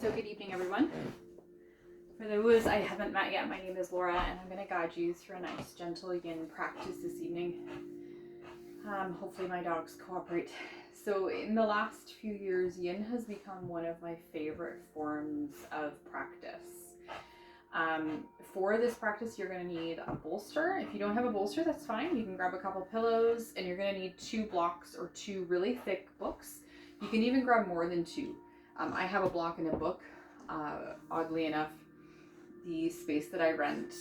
So good evening, everyone. For those I haven't met yet, my name is Laura, and I'm going to guide you through a nice, gentle yin practice this evening. Hopefully my dogs cooperate. So in the last few years, yin has become one of my favorite forms of practice. For this practice, you're going to need a bolster. If you don't have a bolster, that's fine. You can grab a couple pillows, and you're going to need 2 blocks or 2 really thick books. You can even grab more than 2. I have a block and a book. Oddly enough, the space that I rent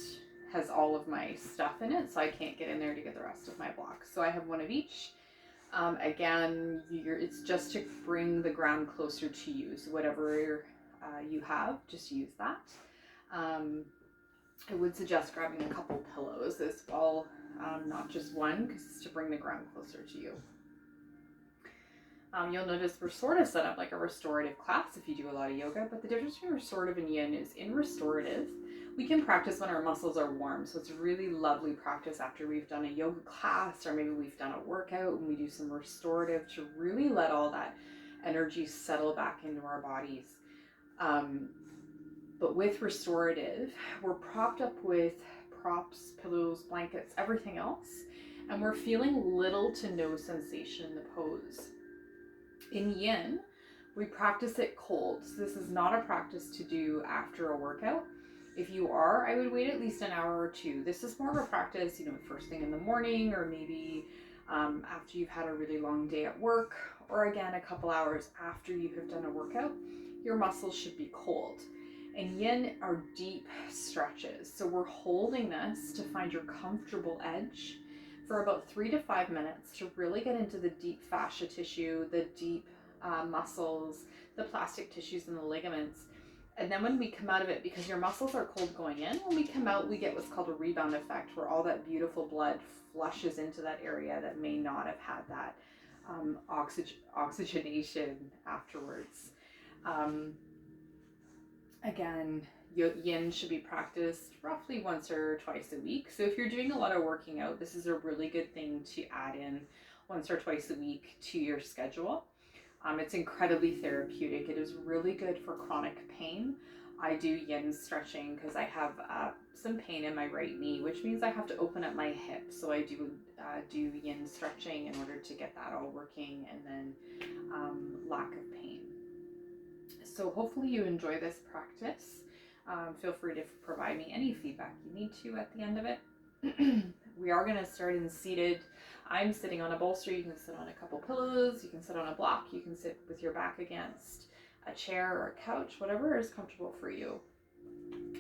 has all of my stuff in it, so I can't get in there to get the rest of my blocks. So I have one of each. Again, it's just to bring the ground closer to you. So whatever you have, just use that. I would suggest grabbing a couple pillows as well, not just one, because it's to bring the ground closer to you. You'll notice we're sort of set up like a restorative class if you do a lot of yoga, but the difference between restorative and yin is in restorative, we can practice when our muscles are warm. So it's really lovely practice after we've done a yoga class, or maybe we've done a workout and we do some restorative to really let all that energy settle back into our bodies. But with restorative, we're propped up with props, pillows, blankets, everything else, and we're feeling little to no sensation in the pose. In yin, we practice it cold. So this is not a practice to do after a workout. If you are, I would wait at least an hour or 2. This is more of a practice, first thing in the morning, or maybe after you've had a really long day at work, or again, a couple hours after you have done a workout. Your muscles should be cold. And yin are deep stretches. So we're holding this to find your comfortable edge for about 3 to 5 minutes to really get into the deep fascia tissue, the deep muscles, the plastic tissues and the ligaments. And then when we come out of it, because your muscles are cold going in, when we come out, we get what's called a rebound effect, where all that beautiful blood flushes into that area that may not have had that oxygenation afterwards. Again, yin should be practiced roughly once or twice a week. So if you're doing a lot of working out, this is a really good thing to add in once or twice a week to your schedule. It's incredibly therapeutic. It is really good for chronic pain. I do yin stretching because I have some pain in my right knee, which means I have to open up my hip. So I do yin stretching in order to get that all working, and then lack of pain. So hopefully you enjoy this practice. Feel free to provide me any feedback you need to at the end of it. We are going to start in seated. I'm sitting on a bolster. You can sit on a couple pillows. You can sit on a block. You can sit with your back against a chair or a couch, whatever is comfortable for you.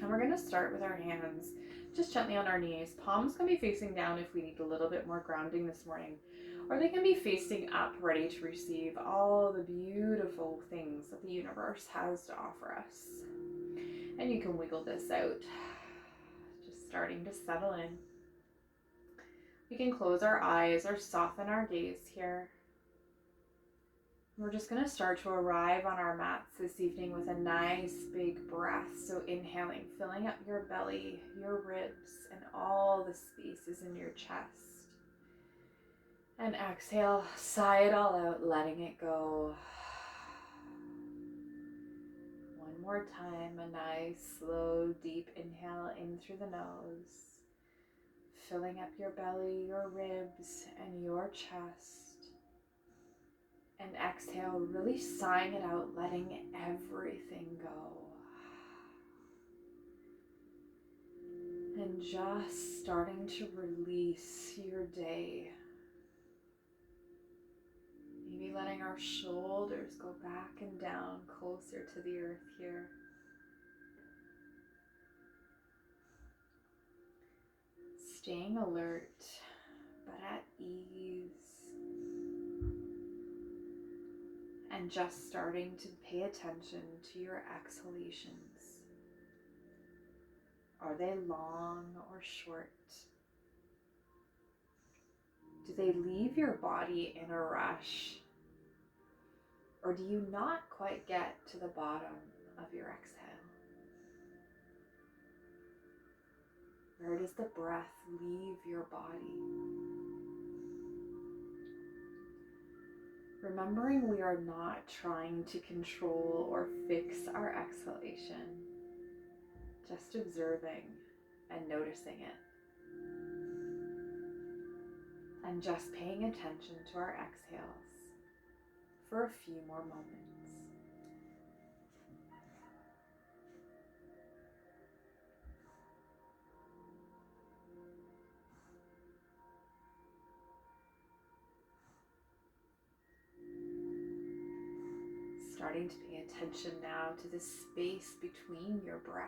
And we're going to start with our hands just gently on our knees. Palms can be facing down if we need a little bit more grounding this morning, or they can be facing up, ready to receive all the beautiful things that the universe has to offer us. And you can wiggle this out, just starting to settle in. We can close our eyes or soften our gaze here. We're just going to start to arrive on our mats this evening with a nice big breath. So inhaling, filling up your belly, your ribs, and all the spaces in your chest. And exhale, sigh it all out, letting it go. One more time, a nice, slow, deep inhale in through the nose. Filling up your belly, your ribs, and your chest. And exhale, really sighing it out, letting everything go. And just starting to release your day. Maybe letting our shoulders go back and down closer to the earth here. Staying alert, but at ease. And just starting to pay attention to your exhalations. Are they long or short? Do they leave your body in a rush? Or do you not quite get to the bottom of your exhale? Where does the breath leave your body? Remembering we are not trying to control or fix our exhalation, just observing and noticing it. And just paying attention to our exhales for a few more moments. Starting to pay attention now to the space between your breath.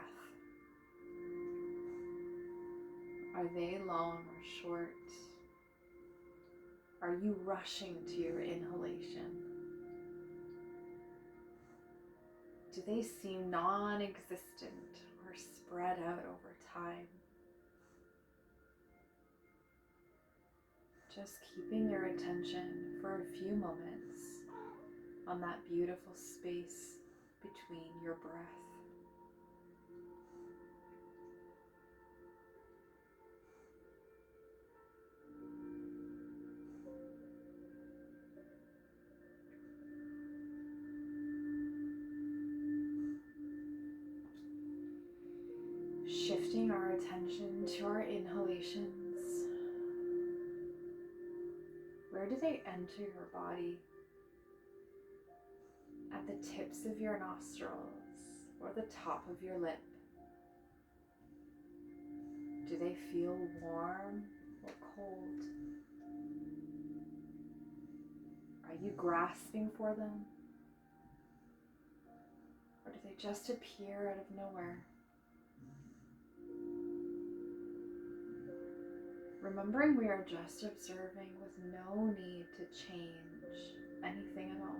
Are they long or short? Are you rushing to your inhalation? Do they seem non-existent or spread out over time? Just keeping your attention for a few moments on that beautiful space between your breath. Shifting our attention to our inhalations. Where do they enter your body? At the tips of your nostrils or the top of your lip? Do they feel warm or cold? Are you grasping for them? Or do they just appear out of nowhere? Remembering we are just observing with no need to change anything at all.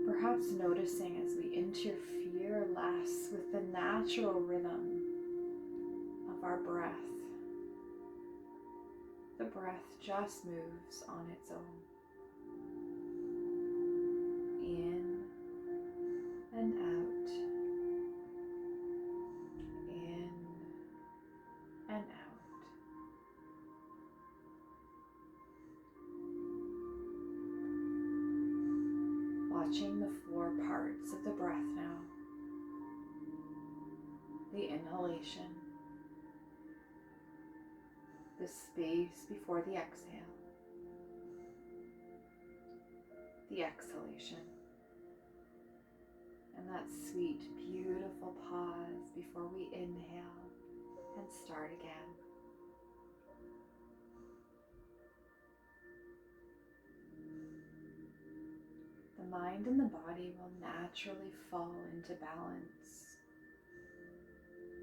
Perhaps noticing as we interfere less with the natural rhythm of our breath. The breath just moves on its own. In and out. In and out. Watching the four parts of the breath now. The inhalation. The space before the exhale. The exhalation. And that sweet, beautiful pause before we inhale and start again. The mind and the body will naturally fall into balance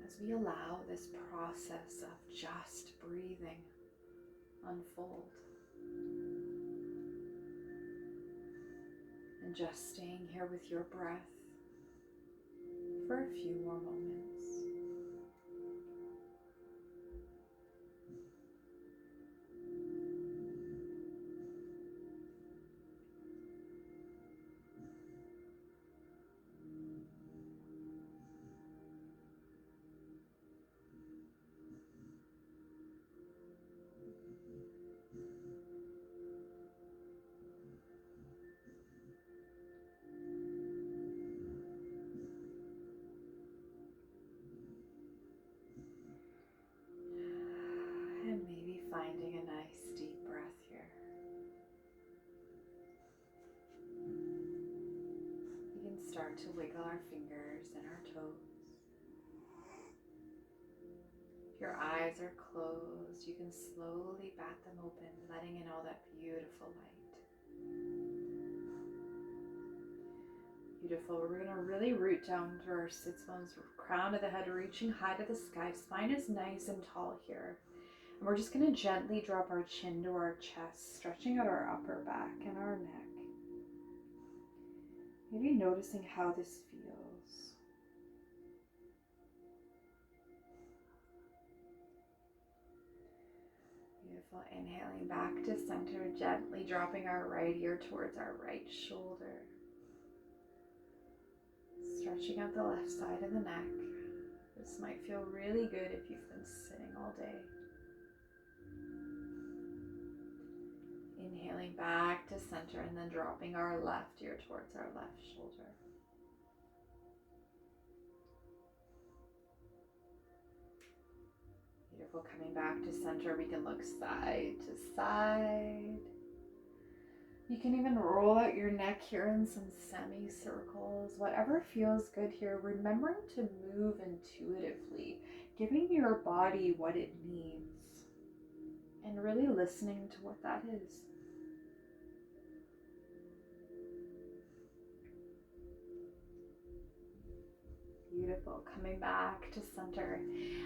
as we allow this process of just breathing unfold. And just staying here with your breath for a few more moments. Finding a nice deep breath here. We can start to wiggle our fingers and our toes. If your eyes are closed, you can slowly bat them open, letting in all that beautiful light. Beautiful. We're going to really root down to our sits bones, crown of the head reaching high to the sky. Spine is nice and tall here. And we're just going to gently drop our chin to our chest, stretching out our upper back and our neck. Maybe noticing how this feels. Beautiful. Inhaling back to center, gently dropping our right ear towards our right shoulder. Stretching out the left side of the neck. This might feel really good if you've been sitting all day. Inhaling back to center and then dropping our left ear towards our left shoulder. Beautiful. Coming back to center, we can look side to side. You can even roll out your neck here in some semicircles, whatever feels good here. Remembering to move intuitively, giving your body what it needs, and really listening to what that is. Beautiful. Coming back to center,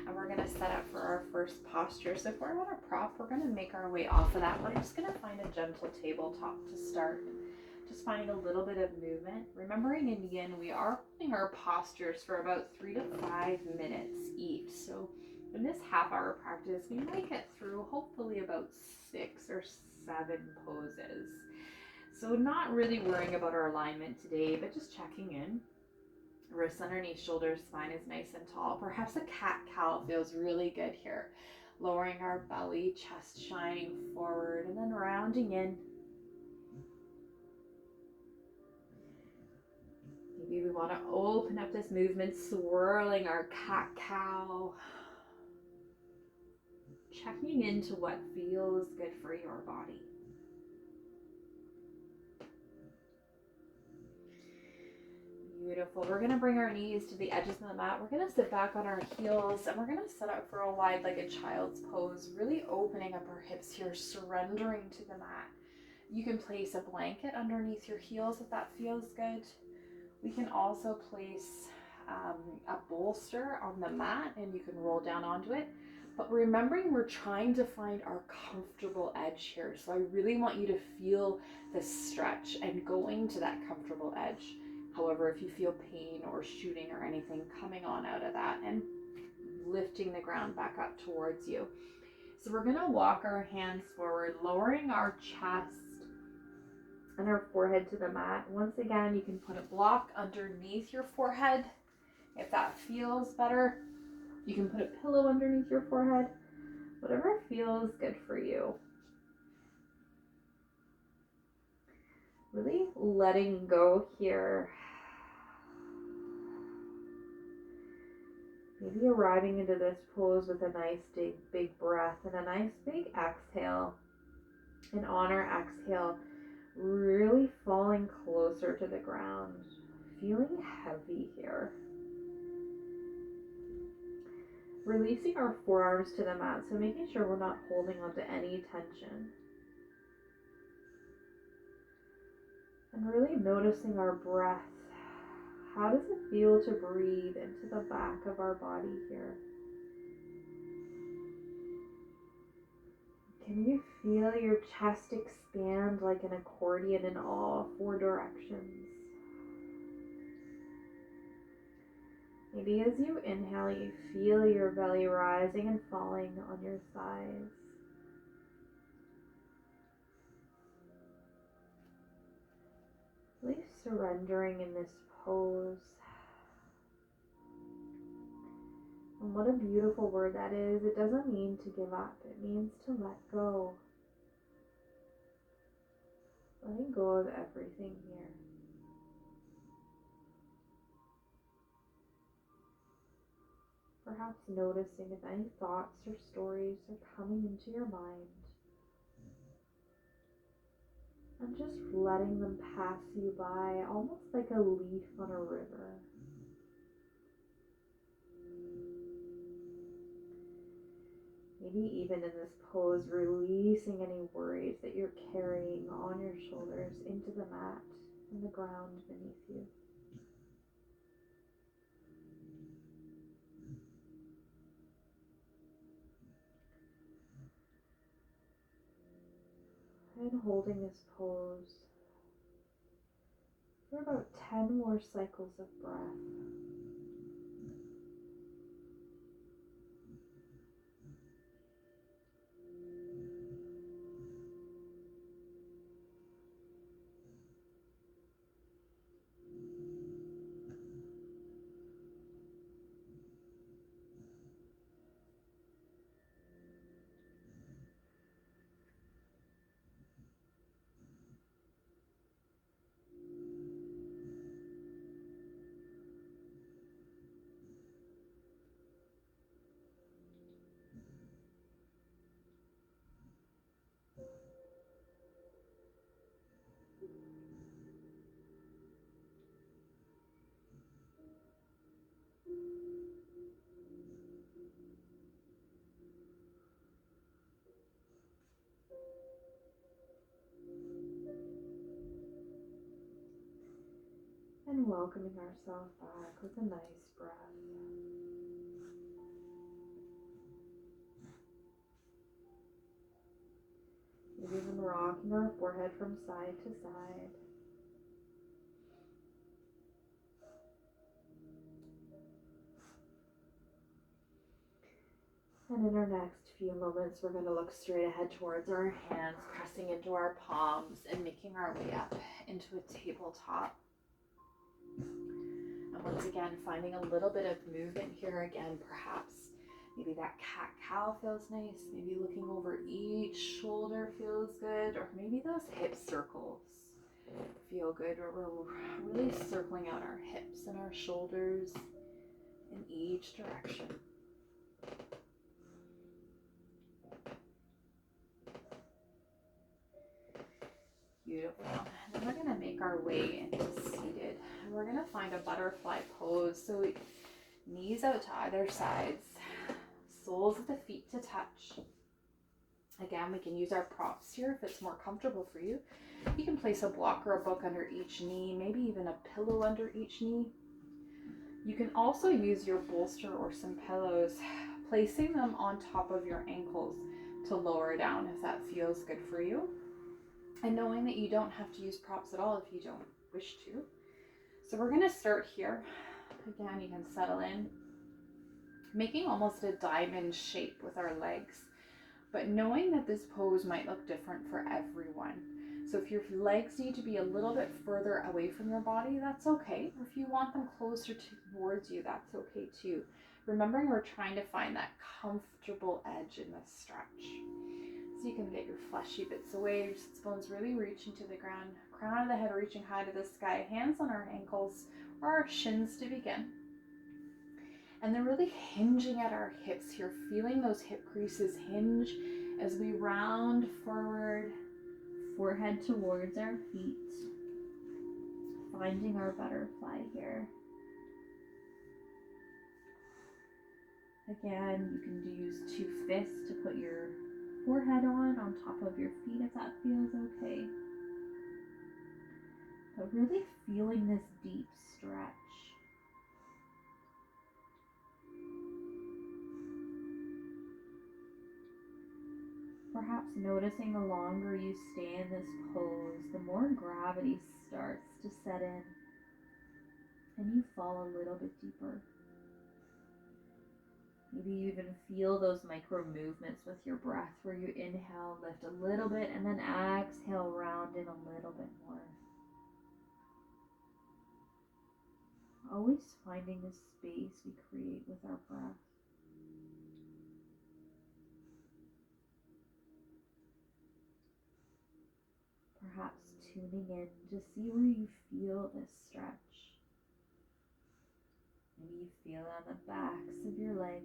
and we're going to set up for our first posture. So if we're on a prop, we're going to make our way off of that. We're just going to find a gentle tabletop to start. Just find a little bit of movement. Remembering in Yin, we are holding our postures for about 3 to 5 minutes each. So in this half-hour practice, we might get through hopefully about 6 or 7 poses. So not really worrying about our alignment today, but just checking in. Wrists underneath shoulders, spine is nice and tall. Perhaps a cat-cow feels really good here. Lowering our belly, chest shining forward, and then rounding in. Maybe we want to open up this movement, swirling our cat-cow. Checking into what feels good for your body. Beautiful. We're going to bring our knees to the edges of the mat. We're going to sit back on our heels and we're going to set up for a wide-legged child's pose, really opening up our hips here, surrendering to the mat. You can place a blanket underneath your heels if that feels good. We can also place a bolster on the mat and you can roll down onto it. But remembering we're trying to find our comfortable edge here. So I really want you to feel the stretch and going to that comfortable edge. However, if you feel pain or shooting or anything, coming on out of that and lifting the ground back up towards you. So we're going to walk our hands forward, lowering our chest and our forehead to the mat. Once again, you can put a block underneath your forehead if that feels better. You can put a pillow underneath your forehead, whatever feels good for you. Really letting go here. Maybe arriving into this pose with a nice big breath and a nice big exhale. And on our exhale, really falling closer to the ground, feeling heavy here. Releasing our forearms to the mat, so making sure we're not holding on to any tension. And really noticing our breath. How does it feel to breathe into the back of our body here? Can you feel your chest expand like an accordion in all 4 directions? Maybe as you inhale, you feel your belly rising and falling on your sides. Really surrendering in this pose. And what a beautiful word that is. It doesn't mean to give up. It means to let go. Letting go of everything here. Perhaps noticing if any thoughts or stories are coming into your mind. And just letting them pass you by, almost like a leaf on a river. Maybe even in this pose, releasing any worries that you're carrying on your shoulders into the mat and the ground beneath you. And holding this pose for about 10 more cycles of breath. And welcoming ourselves back with a nice breath. Maybe even rocking our forehead from side to side. And in our next few moments, we're going to look straight ahead towards our hands, pressing into our palms and making our way up into a tabletop. And once again, finding a little bit of movement here again, perhaps. Maybe that cat-cow feels nice. Maybe looking over each shoulder feels good. Or maybe those hip circles feel good. Or we're really circling out our hips and our shoulders in each direction. Beautiful. And then we're going to make our way into seated. And we're going to find a butterfly pose. So knees out to either sides, soles of the feet to touch. Again, we can use our props here if it's more comfortable for you. You can place a block or a book under each knee, maybe even a pillow under each knee. You can also use your bolster or some pillows, placing them on top of your ankles to lower down if that feels good for you. And knowing that you don't have to use props at all if you don't wish to. So we're going to start here. Again, you can settle in, making almost a diamond shape with our legs, but knowing that this pose might look different for everyone. So if your legs need to be a little bit further away from your body, that's okay. Or if you want them closer towards you, that's okay too. Remembering we're trying to find that comfortable edge in this stretch. So you can get your fleshy bits away, your sits bones really reaching to the ground, crown of the head reaching high to the sky, hands on our ankles or our shins to begin. And then really hinging at our hips here, feeling those hip creases hinge as we round forward, forehead towards our feet, finding our butterfly here. Again, you can use two fists to put your forehead on top of your feet if that feels okay. But really feeling this deep stretch. Perhaps noticing the longer you stay in this pose, the more gravity starts to set in and you fall a little bit deeper. Maybe you even feel those micro movements with your breath where you inhale, lift a little bit, and then exhale, round in a little bit more. Always finding the space we create with our breath. Perhaps tuning in to see where you feel this stretch. Maybe you feel it on the backs of your legs,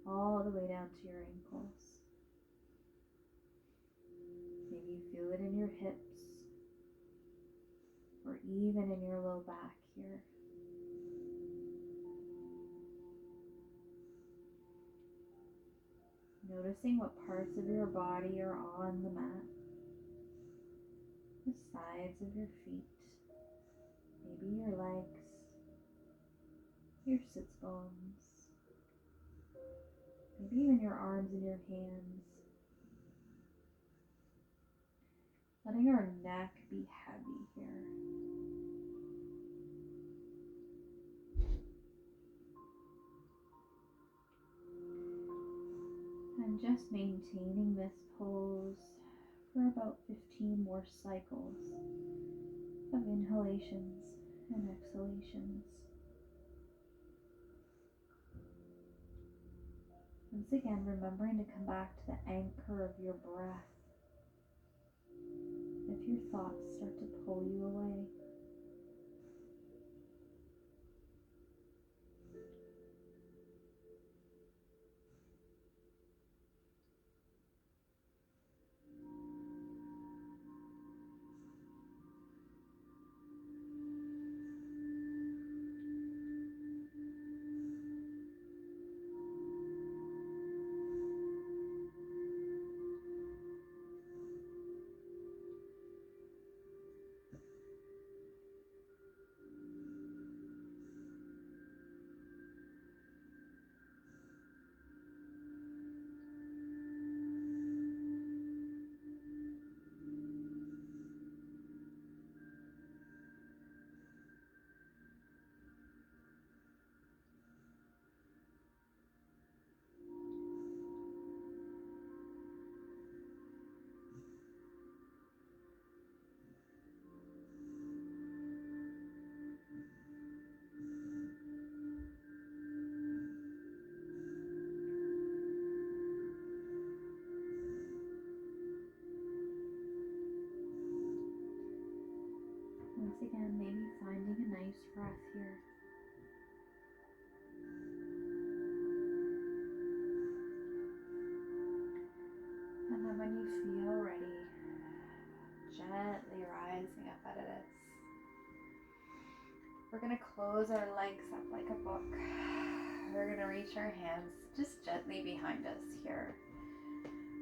all the way down to your ankles. Maybe you feel it in your hips, or even in your low back here. Noticing what parts of your body are on the mat, the sides of your feet, maybe your legs, your sits bones, maybe even your arms and your hands. Letting our neck be heavy here. And just maintaining this pose for about 15 more cycles of inhalations and exhalations. Once again, remembering to come back to the anchor of your breath if your thoughts start to pull you away. again, maybe finding a nice breath here. And then when you feel ready, gently rising up out of this. We're going to close our legs up like a book. We're going to reach our hands just gently behind us here.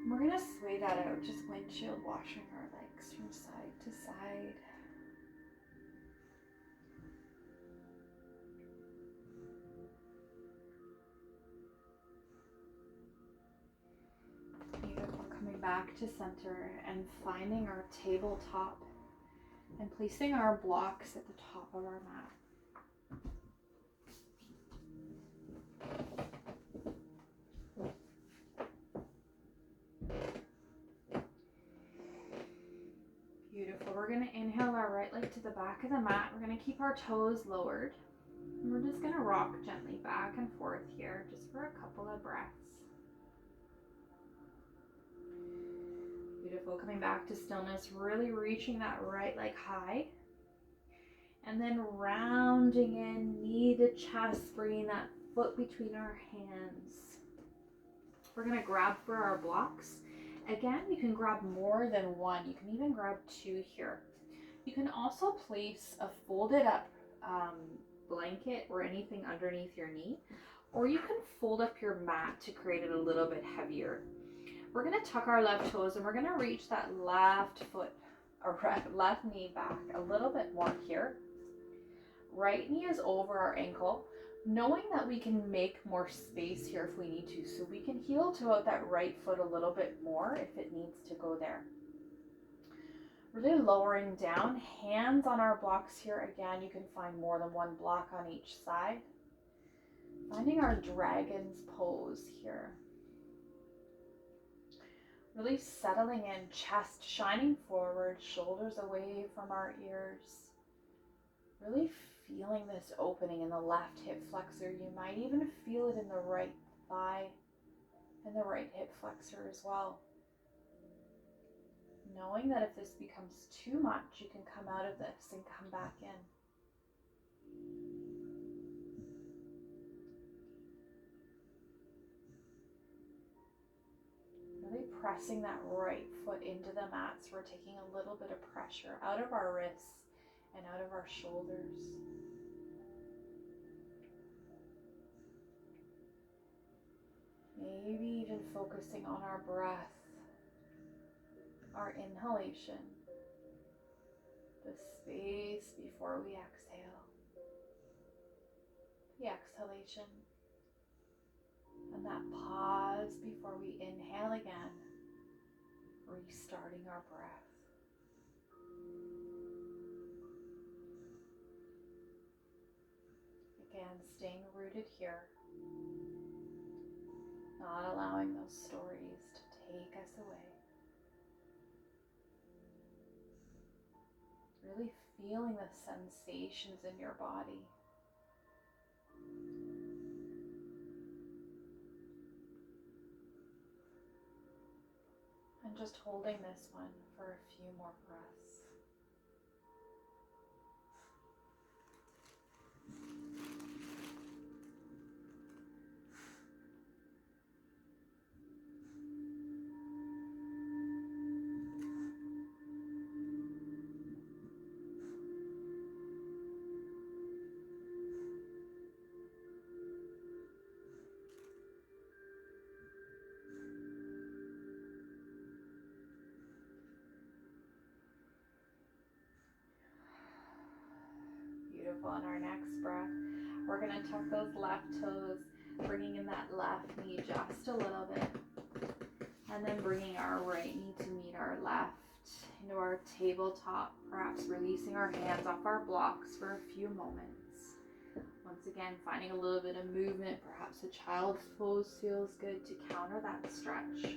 And we're going to sway that out, just windshield washing our legs from side to side. Beautiful. Coming back to center and finding our tabletop and placing our blocks at the top of our mat. Beautiful. We're going to inhale our right leg to the back of the mat. We're going to keep our toes lowered. And we're just going to rock gently back and forth here just for a couple of breaths. Beautiful. Coming back to stillness, really reaching that right leg high. And then rounding in, knee to chest, bringing that foot between our hands. We're going to grab for our blocks. Again, you can grab more than one. You can even grab two here. You can also place a folded up blanket or anything underneath your knee, or you can fold up your mat to create it a little bit heavier. We're going to tuck our left toes and we're going to reach that left foot or left knee back a little bit more here. Right knee is over our ankle, knowing that we can make more space here if we need to, so we can heel to out that right foot a little bit more if it needs to go there. Really lowering down, hands on our blocks here. Again, you can find more than one block on each side. Finding our dragon's pose here. Really settling in, chest shining forward, shoulders away from our ears. Really feeling this opening in the left hip flexor. You might even feel it in the right thigh and the right hip flexor as well. Knowing that if this becomes too much, you can come out of this and come back in. Really pressing that right foot into the mat, so we're taking a little bit of pressure out of our wrists and out of our shoulders. Maybe even focusing on our breath, our inhalation, the space before we exhale, the exhalation, and that pause before we inhale again, restarting our breath. Again, staying rooted here, not allowing those stories to take us away. Really feeling the sensations in your body. And just holding this one for a few more breaths. On our next breath, we're going to tuck those left toes, bringing in that left knee just a little bit, and then bringing our right knee to meet our left into our tabletop, perhaps releasing our hands off our blocks for a few moments. Once again, finding a little bit of movement, perhaps a child's pose feels good to counter that stretch.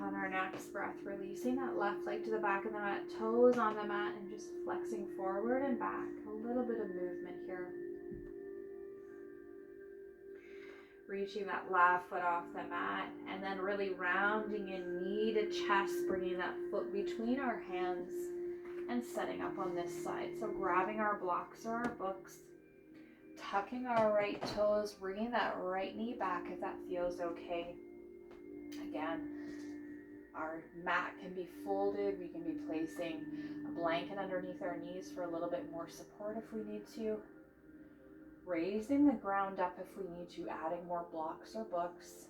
On our next breath, releasing that left leg to the back of the mat, toes on the mat, and just flexing forward and back. A little bit of movement here. Reaching that left foot off the mat, and then really rounding in knee to chest, bringing that foot between our hands and setting up on this side. So grabbing our blocks or our books, tucking our right toes, bringing that right knee back if that feels okay. Again, our mat can be folded. We can be placing a blanket underneath our knees for a little bit more support if we need to. Raising the ground up if we need to, adding more blocks or books.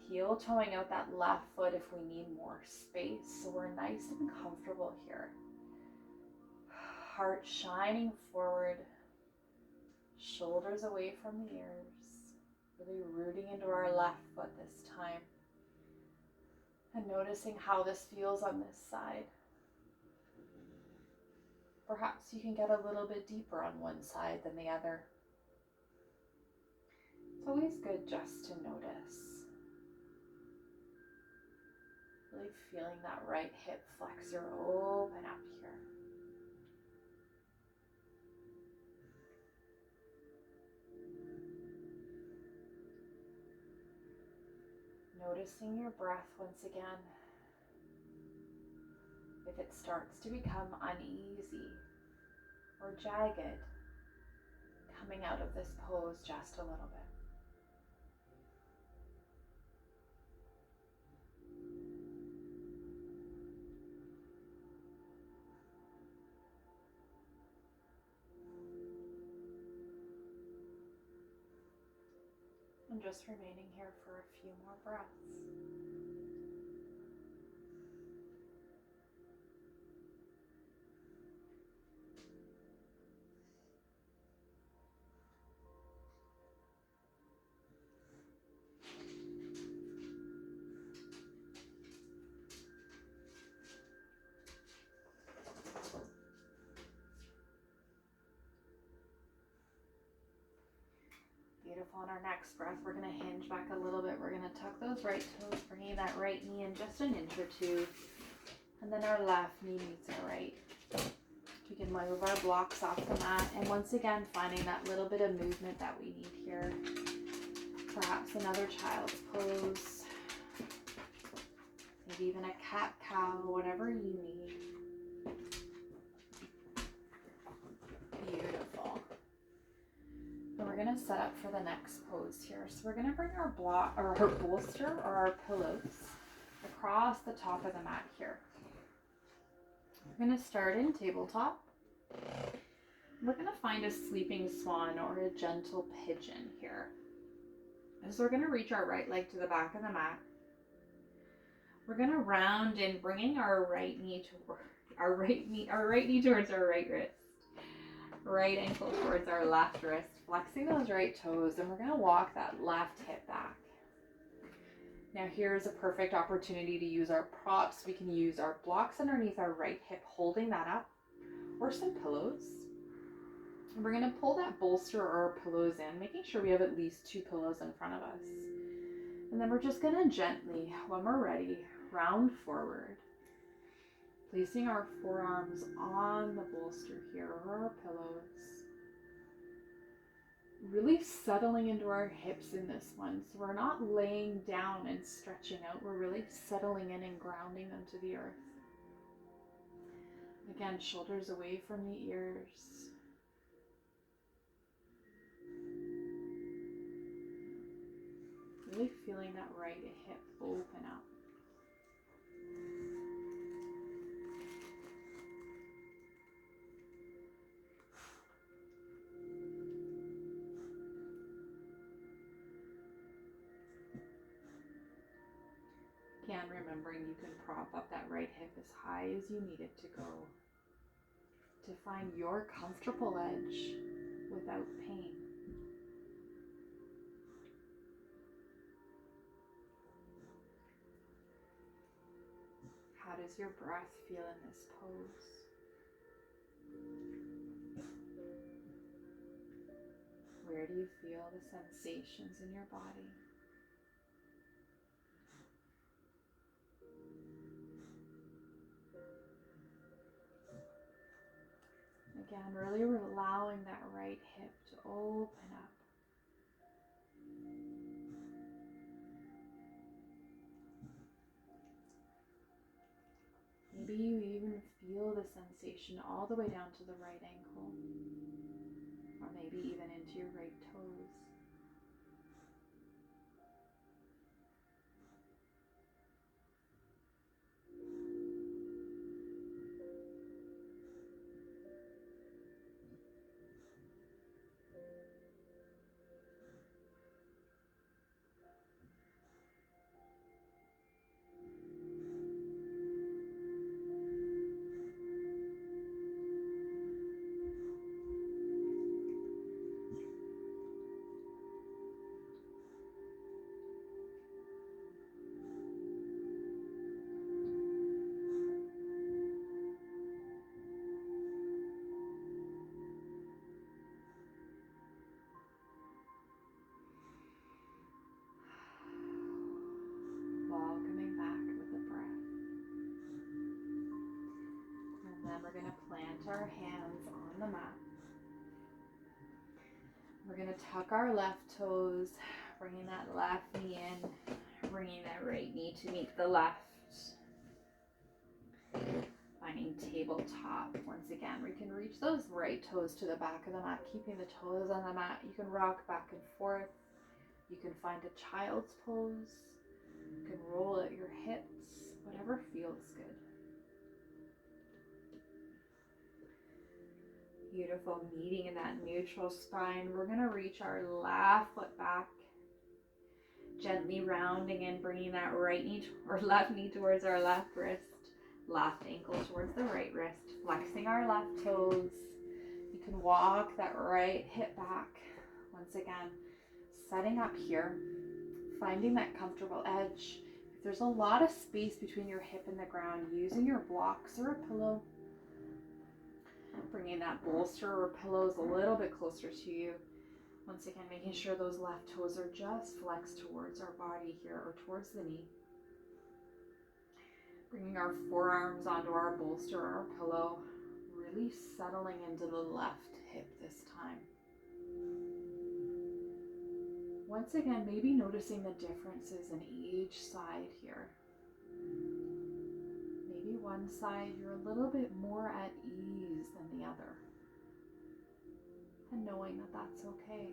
Heel toeing out that left foot if we need more space. So we're nice and comfortable here. Heart shining forward, shoulders away from the ears. Really rooting into our left foot this time. And noticing how this feels on this side. Perhaps you can get a little bit deeper on one side than the other. It's always good just to notice. Really feeling that right hip flexor open up here. Noticing your breath once again. If it starts to become uneasy or jagged, coming out of this pose just a little bit. And just remaining here for a few more breaths. Beautiful. On our next breath, we're going to hinge back a little bit. We're going to tuck those right toes, bringing that right knee in just an inch or two. And then our left knee meets our right. We can move our blocks off the mat. And once again, finding that little bit of movement that we need here. Perhaps another child's pose. Maybe even a cat-cow, whatever you need. Beautiful. And we're going to set up for the next pose here. So we're going to bring our block or our bolster or our pillows across the top of the mat here. We're going to start in tabletop. We're going to find a sleeping swan or a gentle pigeon here. And so we're going to reach our right leg to the back of the mat. We're going to round in, bringing our right knee towards our right wrist. Right ankle towards our left wrist, flexing those right toes, and we're going to walk that left hip back. Now here's a perfect opportunity to use our props. We can use our blocks underneath our right hip, holding that up, or some pillows. And we're going to pull that bolster or our pillows in, making sure we have at least 2 pillows in front of us. And then we're just going to gently, when we're ready, round forward. Placing our forearms on the bolster here or our pillows. Really settling into our hips in this one. So we're not laying down and stretching out. We're really settling in and grounding them to the earth. Again, shoulders away from the ears. Really feeling that right hip open up. Again, remembering you can prop up that right hip as high as you need it to go to find your comfortable edge without pain. How does your breath feel in this pose? Where do you feel the sensations in your body? Again, really allowing that right hip to open up. sensation all the way down to the right ankle, or maybe even into your right toes. Welcoming back with a breath. And then we're going to plant our hands on the mat. We're going to tuck our left toes, bringing that left knee in, bringing that right knee to meet the left. Finding tabletop. Once again, we can reach those right toes to the back of the mat, keeping the toes on the mat. You can rock back and forth. You can find a child's pose. You can roll at your hips, whatever feels good. Beautiful, meeting in that neutral spine. We're going to reach our left foot back, gently rounding and bringing that right knee or left knee towards our left wrist, left ankle towards the right wrist, flexing our left toes. You can walk that right hip back. Once again, setting up here, finding that comfortable edge. If there's a lot of space between your hip and the ground, using your blocks or a pillow, bringing that bolster or pillows a little bit closer to you. Once again, making sure those left toes are just flexed towards our body here or towards the knee. Bringing our forearms onto our bolster or our pillow, really settling into the left hip this time. Once again, maybe noticing the differences in each side here. Maybe one side you're a little bit more at ease than the other. And knowing that that's okay.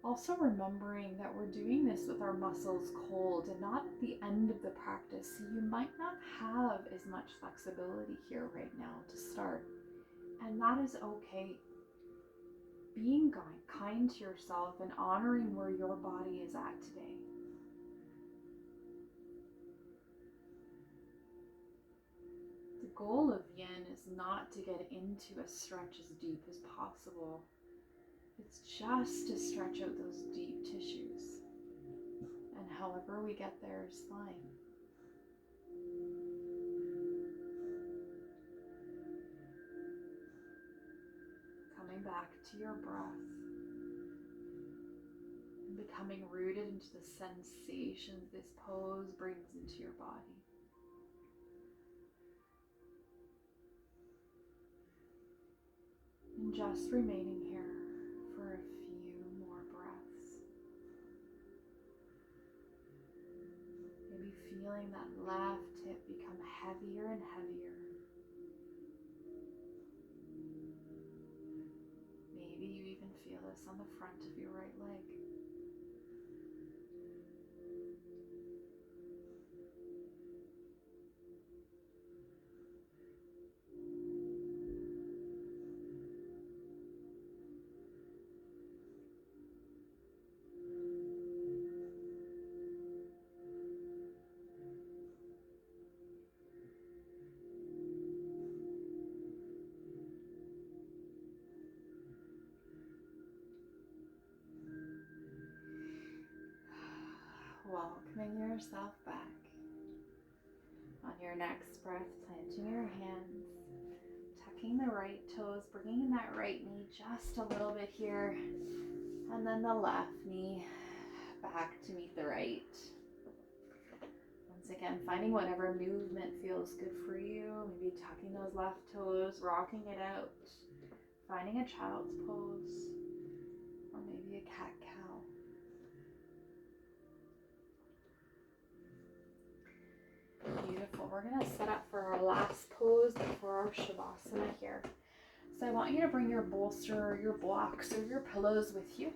Also remembering that we're doing this with our muscles cold and not at the end of the practice. So you might not have as much flexibility here right now to start. And that is okay. Being kind to yourself and honoring where your body is at today. The goal of Yin is not to get into a stretch as deep as possible. It's just to stretch out those deep tissues. And however we get there is fine. Coming back to your breath. And becoming rooted into the sensations this pose brings into your body. And just remaining here for a few more breaths. Maybe feeling that left hip become heavier and heavier. Maybe you even feel this on the front of your right leg. Welcoming yourself back. On your next breath, planting your hands, tucking the right toes, bringing in that right knee just a little bit here, and then the left knee back to meet the right. Once again, finding whatever movement feels good for you, maybe tucking those left toes, rocking it out, finding a child's pose, or maybe a cat-cow. Beautiful. We're we're going to set up for our last pose before our Shavasana here. So I want you to bring your bolster, your blocks, or your pillows with you.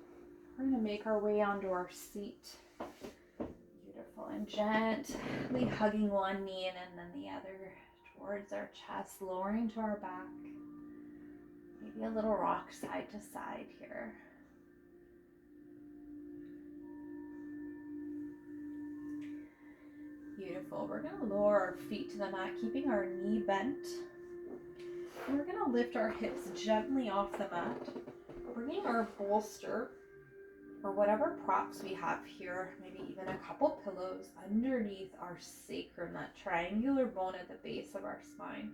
We're going to make our way onto our seat. Beautiful. And gently hugging one knee in and then the other towards our chest, lowering to our back. Maybe a little rock side to side here. Beautiful. We're going to lower our feet to the mat, keeping our knee bent. And we're going to lift our hips gently off the mat, bringing our bolster or whatever props we have here, maybe even a couple pillows underneath our sacrum, that triangular bone at the base of our spine.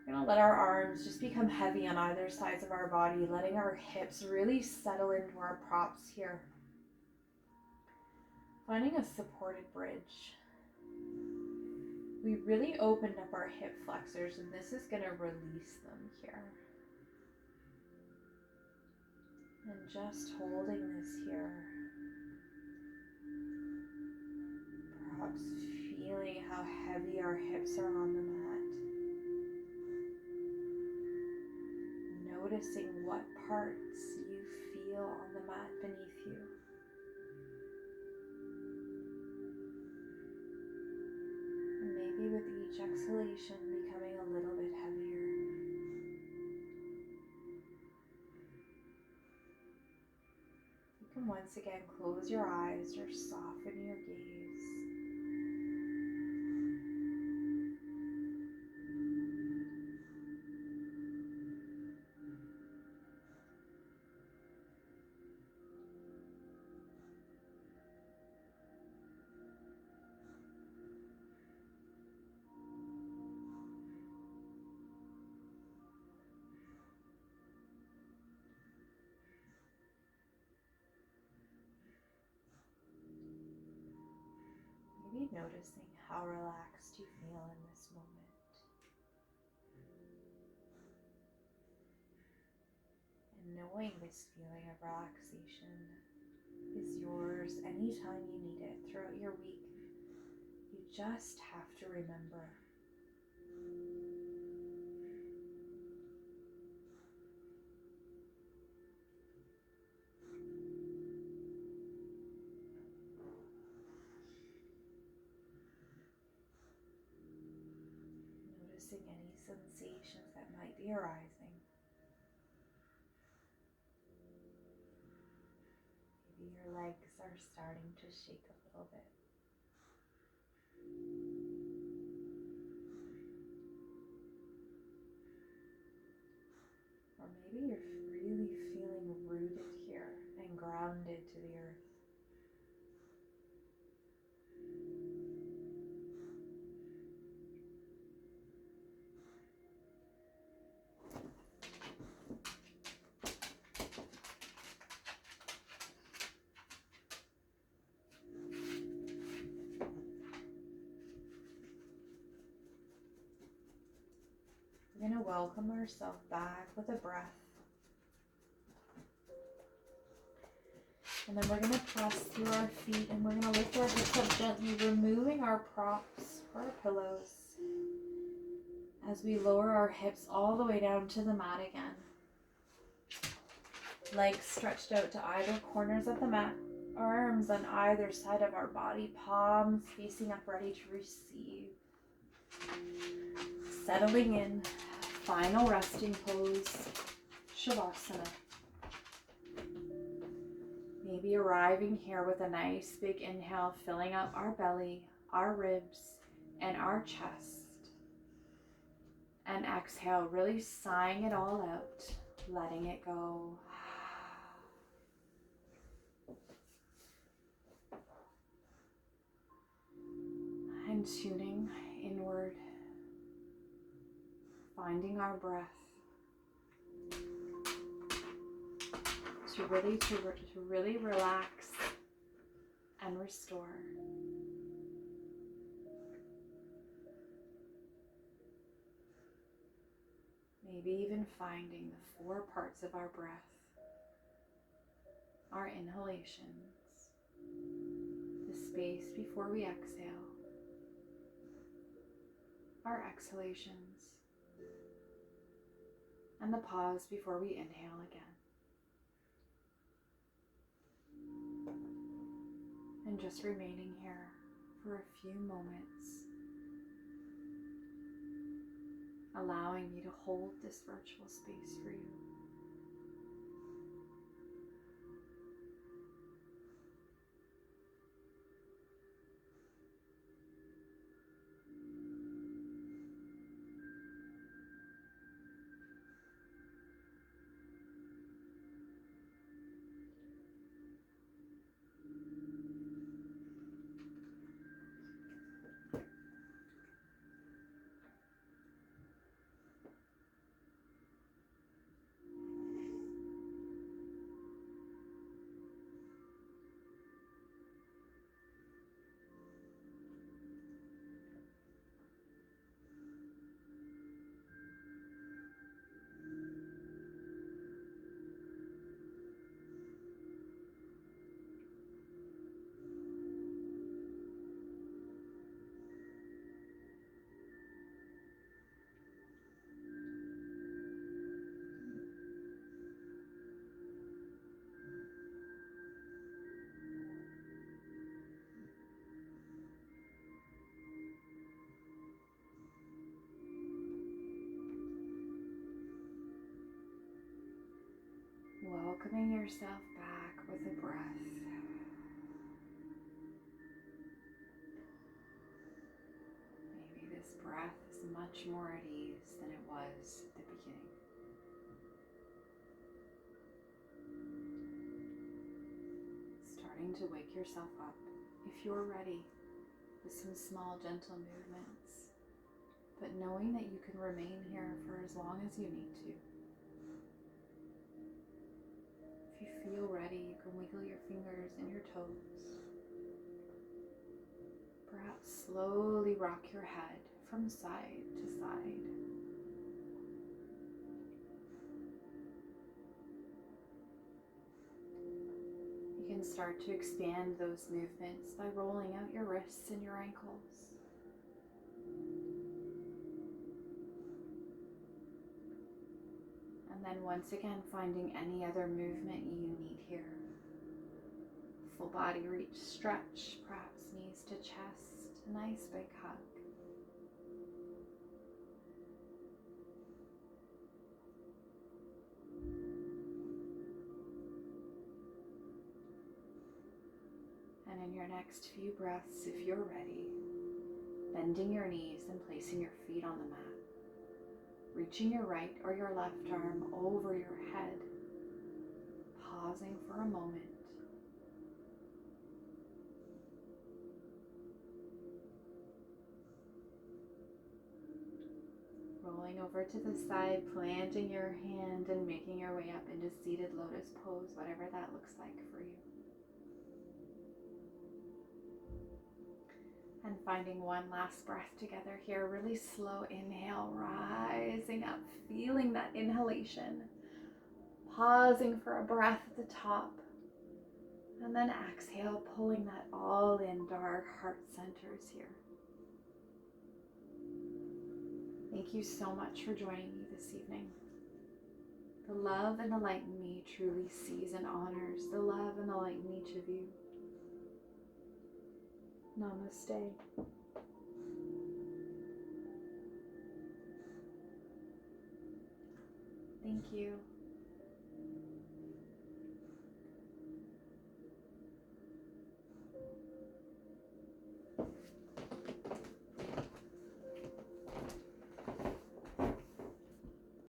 We're going to let our arms just become heavy on either sides of our body, letting our hips really settle into our props here. Finding a supported bridge. We really opened up our hip flexors, and this is going to release them here. And just holding this here. Perhaps feeling how heavy our hips are on the mat. Noticing what parts you feel on the mat beneath you. And maybe with each exhalation becoming a little bit heavier. You can once again close your eyes or soften your gaze. Maybe noticing how relaxed you feel in this moment. And knowing this feeling of relaxation is yours anytime you need it throughout your week. You just have to remember. Noticing any sensations that might be arising. Maybe your legs are starting to shake a little bit. Or maybe you're really feeling rooted here and grounded to the earth. We're going to welcome ourselves back with a breath. And then we're going to press through our feet and we're going to lift our hips up gently, removing our props or our pillows as we lower our hips all the way down to the mat again. Legs stretched out to either corners of the mat, arms on either side of our body, palms facing up, ready to receive. Settling in, final resting pose, Shavasana. Maybe arriving here with a nice big inhale, filling up our belly, our ribs, and our chest. And exhale, really sighing it all out, letting it go. And tuning inward, finding our breath to really relax and restore. Maybe even finding the 4 parts of our breath, our inhalations, the space before we exhale, our exhalations, and the pause before we inhale again. And just remaining here for a few moments, allowing me to hold this virtual space for you. Welcoming yourself back with a breath. Maybe this breath is much more at ease than it was at the beginning. Starting to wake yourself up, if you're ready, with some small gentle movements, but knowing that you can remain here for as long as you need to. If you feel ready, you can wiggle your fingers and your toes. Perhaps slowly rock your head from side to side. You can start to expand those movements by rolling out your wrists and your ankles. And then once again, finding any other movement you need here. Full body reach, stretch, perhaps knees to chest, a nice big hug. And in your next few breaths, if you're ready, bending your knees and placing your feet on the mat. Reaching your right or your left arm over your head, pausing for a moment. Rolling over to the side, planting your hand and making your way up into seated lotus pose, whatever that looks like for you. And finding one last breath together here. Really slow inhale, rising up, feeling that inhalation. Pausing for a breath at the top. And then exhale, pulling that all in, dark heart centers here. Thank you so much for joining me this evening. The love and the light in me truly sees and honors the love and the light in each of you. Namaste. Thank you.